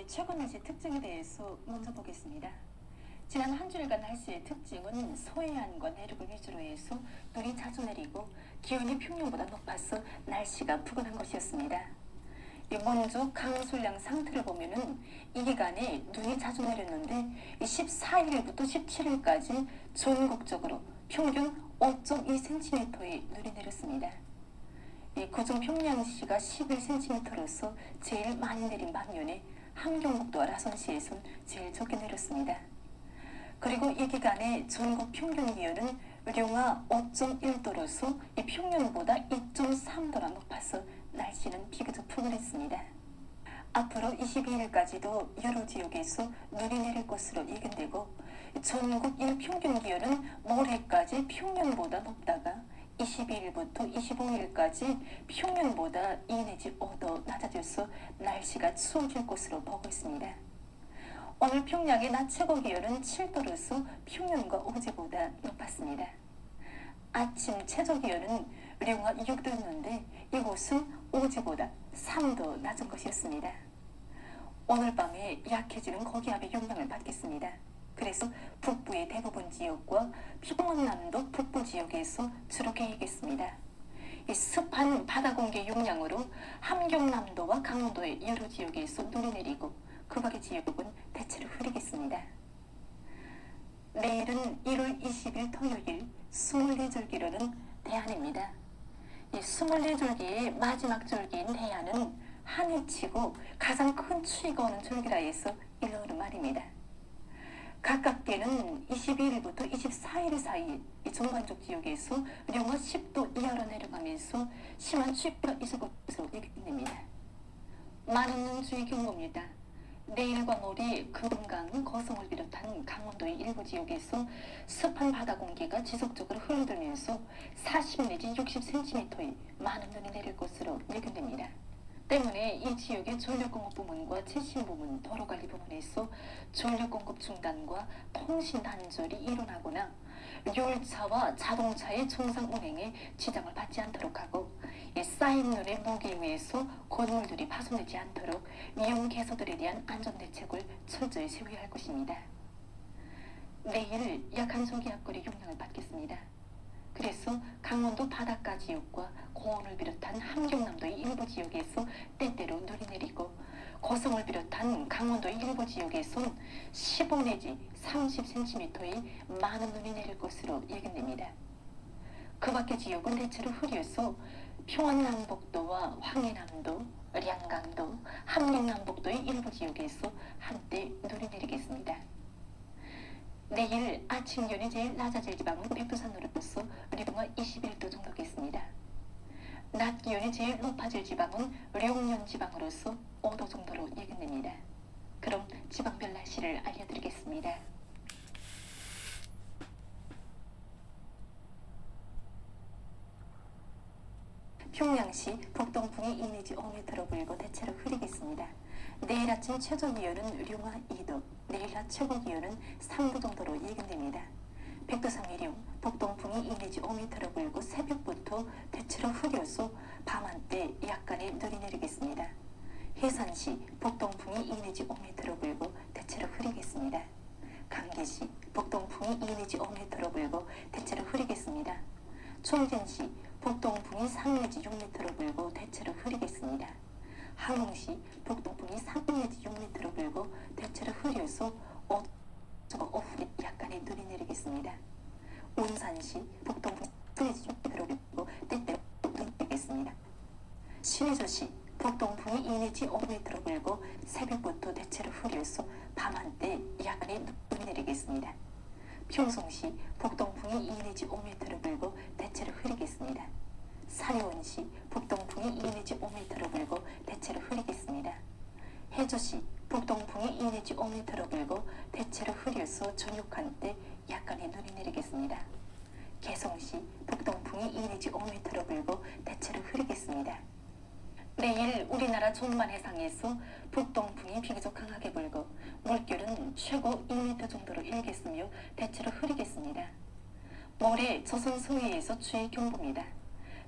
최근 날씨 특징에 대해서 먼저 보겠습니다. 지난 한 주일간 날씨의 특징은 서해안과 내륙을 위주로 해서 눈이 자주 내리고 기온이 평년보다 높아서 날씨가 푸근한 것이었습니다. 먼저 강수량 상태를 보면은 이 기간에 눈이 자주 내렸는데 14일부터 17일까지 전국적으로 평균 5.2cm의 눈이 내렸습니다. 그중 평양시가 11cm로서 제일 많이 내린 반면에 함경북도와 라선시에선 제일 적게 내렸습니다. 그리고 이 기간에 전국 평균 기온은 령화 5.1도로서 이 평년보다 2.3도나 높아서 날씨는 비교적 푸근했습니다. 앞으로 22일까지도 여러 지역에서 눈이 내릴 것으로 예견되고 전국 일평균 기온은 모레까지 평년보다 높다가 22일부터 25일까지 평년보다 2 내지 5도 낮아져서 날씨가 추워질 것으로 보고 있습니다. 오늘 평양의 낮 최고 기온은 7도로서 평년과 어제보다 높았습니다. 아침 최저 기온은 령화 6도였는데 이곳은 어제보다 3도 낮은 것이었습니다. 오늘 밤에 약해지는 고기압의 영향을 받겠습니다. 그래서 북부의 대부분 지역과 평원남도 북부 지역에서 주로 개이겠습니다. 이 습한 바다 공기 영향으로 함경남도와 강원도의 여러 지역에서 눈이 내리고 그 밖의 지역은 대체로 흐리겠습니다. 내일은 1월 20일 토요일 24절기로는 대안입니다. 이 24절기의 마지막 절기인 대안은 한해치고 가장 큰 추위가 오는 절기라 해서 일러오는 말입니다. 가깝게는 22일부터 24일 사이 전반적 지역에서 령화 10도 이하로 내려가면서 심한 추위가 있을 것으로 예견됩니다. 많은 주의 경고입니다. 내일과 모레 금강, 거성을 비롯한 강원도의 일부 지역에서 습한 바다 공기가 지속적으로 흘러들면서 40 내지 60cm의 많은 눈이 내릴 것으로 예견됩니다. 때문에 이 지역의 전력공업 부문과 최신부문, 도로관리 부문에서 전력공급 중단과 통신 단절이 일어나거나 열차와 자동차의 정상 운행에 지장을 받지 않도록 하고 쌓인 눈에 목에 의해서 건물들이 파손되지 않도록 미용개소들에 대한 안전대책을 철저히 세워야 할 것입니다. 내일 약한 저기압골의 영향을 받겠습니다. 그래서 강원도 바닷가 지역과 공원을 비롯한 함경남도의 일부 지역에서 때때로 눈이 내리고 고성을 비롯한 강원도의 일부 지역에선 15 내지 30cm의 많은 눈이 내릴 것으로 예견됩니다. 그 밖의 지역은 대체로 흐려서 평안남북도와 황해남도, 량강도, 함경남북도의 일부 지역에서 한때 눈이 내리겠습니다. 내일 아침 기온이 제일 낮아질 지방은 백두산으로서 령화 21도 정도겠습니다. 낮 기온이 제일 높아질 지방은 령년 지방으로서 5도 정도로 예견됩니다. 그럼 지방별 날씨를 알려드리겠습니다. 평양시 북동풍이 2 내지 5m로 불고 대체로 흐리겠습니다. 내일 아침 최저 기온은 령화 2도, 내일 낮 최고 기온은 3도 정도로 예견됩니다. 백두산 위령 북동풍이 2 내지 5m로 불고 새벽부터 대체로 흐려서 밤한때 약간의 눈이 내리겠습니다. 해산시 북동풍이 2 내지 5m로 불고 대체로 흐리겠습니다. 강계시 북동풍이 2 내지 5m로 불고 대체로 흐리겠습니다. 총진시 북동풍이 3 내지 6m로 불고 대체로 흐리겠습니다. 항공시 북동풍이 3 내지 6m로 불고 대체로 흐려서 오후에 약간의 눈이 내리겠습니다. 운산시 북동풍이 3 내지 6m로 불고 때때로 눈이 내리겠습니다. 신의주시 북동풍이 2 내지 5m로 불고 새벽부터 대체로 흐려서 밤한때 약간의 눈이 내리겠습니다. 평송시 북동풍이 2 내지 5m로 불고 대체로 흐리겠습니다. 사려원시 북동풍이 2 내지 5m로 불고 대체로 흐리겠습니다. 해주시 북동풍이 2 내지 5m로 불고 대체로 흐려서 저녁 한때 약간의 눈이 내리겠습니다. 개성시 북동풍이 2 내지 5m로 불고 대체로 흐리겠습니다. 내일 우리나라 전만 해상에서 북동풍이 비교적 강하게 불고 물결은 최고 2m 정도로 일겠으며 대체로 흐리겠습니다. 모레 조선 서해에서 추위 경보입니다.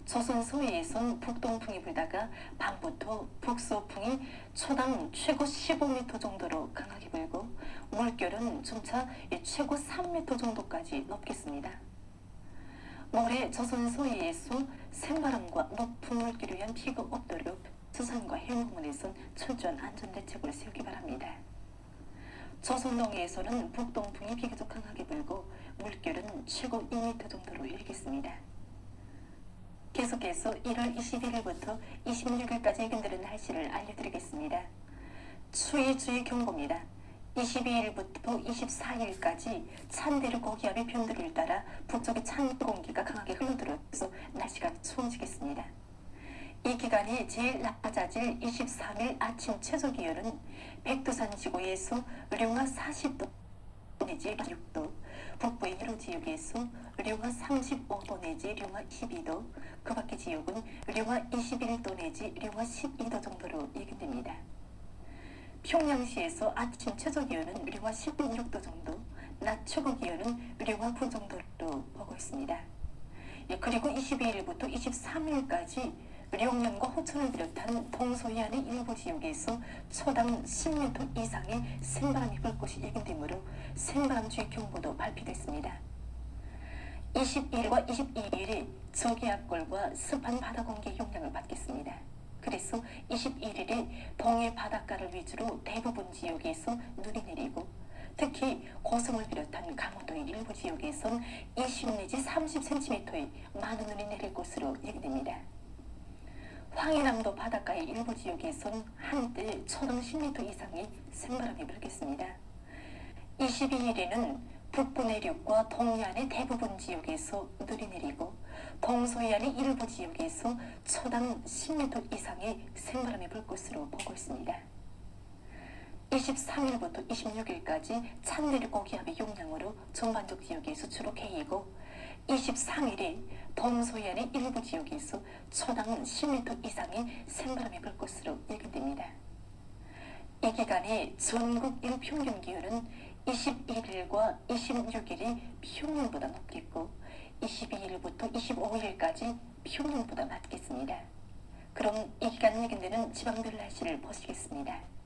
조선 서해에선 북동풍이 불다가 밤부터 북서풍이 초당 최고 15m 정도로 강하게 불고 물결은 점차 최고 3m 정도까지 높겠습니다. 모레 조선 서해에서 생바람과 높은 물결에 의한 피가 없도록 수산과 해운부문에선 철저한 안전대책을 세우기 바랍니다. 조선동해에서는 북동풍이 비교적 강하게 불고 물결은 최고 2m 정도로 일겠습니다. 계속해서 1월 21일부터 26일까지 예견되는 날씨를 알려드리겠습니다. 추위 경보입니다. 22일부터 24일까지 찬대륙 고기압의 변두리를 따라 북쪽의 찬 공기가 강하게 흘러들어서 날씨가 추워지겠습니다. 이 기간이 제일 낮아질 23일 아침 최저기온은 백두산 지구에서 룡화 40도 내지 6도, 북부의 여러 지역에서 룡화 35도 내지 룡화 12도, 그 밖의 지역은 룡화 21도 내지 룡화 12도 정도로 예견됩니다. 평양시에서 아침 최저기온은 룡화 16도 정도, 낮 최고기온은 룡화 9 정도로 보고 있습니다. 그리고 22일부터 23일까지 룡령과 호천을 비롯한 동서해안의 일부 지역에서 초당 10m 이상의 생바람이 불 것이 예견되므로 생바람주의 경보도 발표됐습니다. 21일과 22일이 저기압골과 습한 바다 공기의 영향을 받겠습니다. 그래서 21일에 동해 바닷가를 위주로 대부분 지역에서 눈이 내리고 특히 고성을 비롯한 강원도의 일부 지역에선 20 내지 30cm의 많은 눈이 내릴 것으로 예견됩니다. 황해남도 바닷가의 일부 지역에선 한때 초당 10m 이상의 생바람이 불겠습니다. 22일에는 북부 내륙과 동해안의 대부분 지역에서 눈이 내리고 동서해안의 일부 지역에서 초당 10m 이상의 생바람이 불 것으로 보고 있습니다. 23일부터 26일까지 찬내륙 고기압의 영향으로 전반적 지역에서 주로 개이고 23일에 동서해안의 일부 지역에서 초당 10m 이상의 생바람이 불 것으로 예견됩니다. 이 기간에 전국 일평균 기온은 21일과 26일이 평년보다 높겠고 22일부터 25일까지 평년보다 낮겠습니다. 그럼 이 기간 예견되는 지방별 날씨를 보시겠습니다.